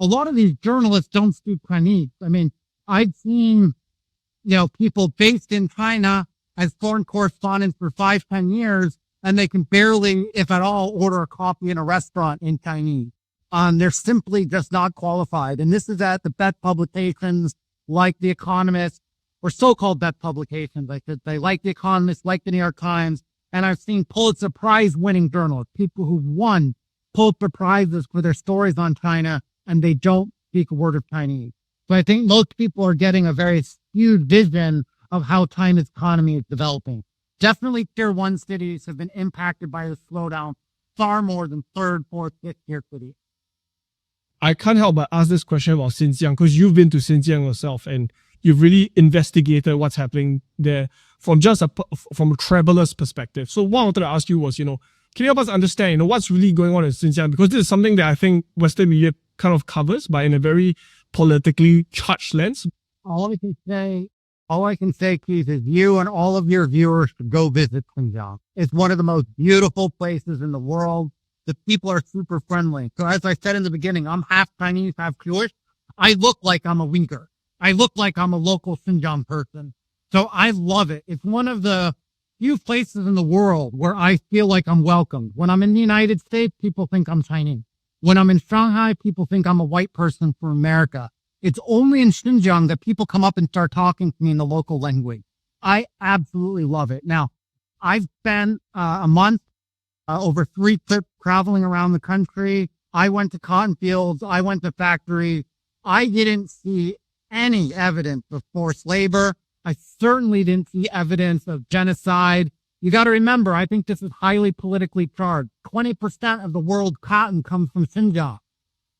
a lot of these journalists don't speak Chinese. I mean, I've seen, people based in China as foreign correspondents for 5, 10 years, and they can barely, if at all, order a coffee in a restaurant in Chinese. They're simply just not qualified. And this is at the bet publications like The Economist, or so-called bet publications, I should say, like The Economist, like the New York Times. And I've seen Pulitzer Prize winning journalists, people who've won Pulitzer Prizes for their stories on China, and they don't speak a word of Chinese. So I think most people are getting a very skewed vision of how China's economy is developing. Definitely tier 1 cities have been impacted by the slowdown far more than 3rd, 4th, 5th tier cities. I can't help but ask this question about Xinjiang, because you've been to Xinjiang yourself and you've really investigated what's happening there from from a traveler's perspective. So what I wanted to ask you was, can you help us understand, what's really going on in Xinjiang? Because this is something that I think Western media kind of covers, but in a very politically charged lens. All I can say, Keith, is you and all of your viewers should go visit Xinjiang. It's one of the most beautiful places in the world. The people are super friendly. So as I said in the beginning, I'm half Chinese, half Jewish. I look like I'm a Uyghur. I look like I'm a local Xinjiang person. So I love it. It's one of the few places in the world where I feel like I'm welcomed. When I'm in the United States, people think I'm Chinese. When I'm in Shanghai, people think I'm a white person from America. It's only in Xinjiang that people come up and start talking to me in the local language. I absolutely love it. Now, I've spent a month, over 3 trips traveling around the country. I went to cotton fields. I went to factories. I didn't see any evidence of forced labor. I certainly didn't see evidence of genocide. You got to remember, I think this is highly politically charged. 20% of the world's cotton comes from Xinjiang.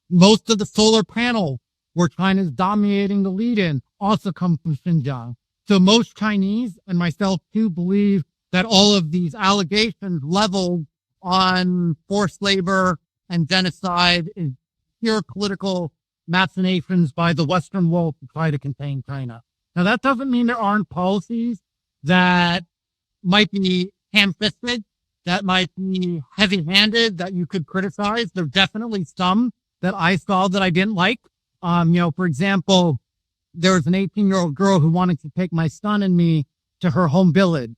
Most of the solar panels where China's dominating the lead in also come from Xinjiang. So most Chinese, and myself too, believe that all of these allegations leveled on forced labor and genocide is pure political machinations by the Western world to try to contain China. Now, that doesn't mean there aren't policies that might be ham-fisted, that might be heavy-handed, that you could criticize. There's definitely some that I saw that I didn't like. For example, there was an 18-year-old girl who wanted to take my son and me to her home village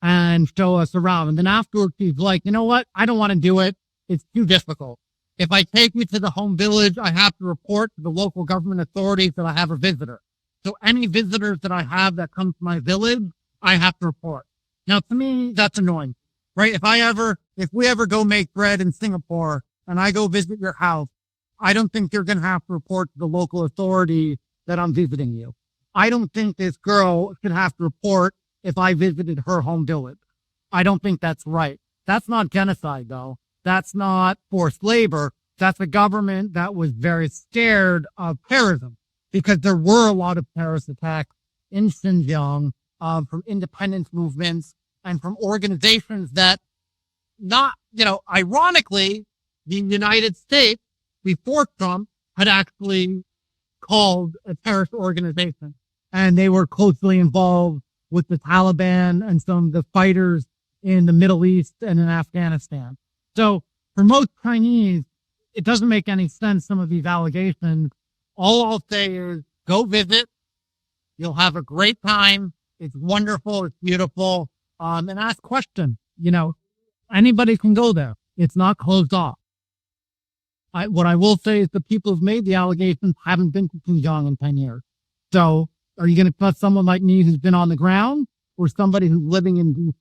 and show us around. And then afterwards, she's like, you know what? I don't want to do it. It's too difficult. If I take you to the home village, I have to report to the local government authorities that I have a visitor. So any visitors that I have that come to my village, I have to report. Now, to me, that's annoying, right? If we ever go make bread in Singapore and I go visit your house, I don't think you're going to have to report to the local authority that I'm visiting you. I don't think this girl should have to report if I visited her home village. I don't think that's right. That's not genocide, though. That's not forced labor. That's a government that was very scared of terrorism because there were a lot of terrorist attacks in Xinjiang from independence movements and from organizations that ironically, the United States before Trump had actually called a terrorist organization, and they were closely involved with the Taliban and some of the fighters in the Middle East and in Afghanistan. So for most Chinese, it doesn't make any sense, some of these allegations. All I'll say is go visit. You'll have a great time. It's wonderful. It's beautiful. And ask questions. Anybody can go there. It's not closed off. What I will say is the people who've made the allegations haven't been to Xinjiang in 10 years. So are you going to trust someone like me who's been on the ground or somebody who's living in DC?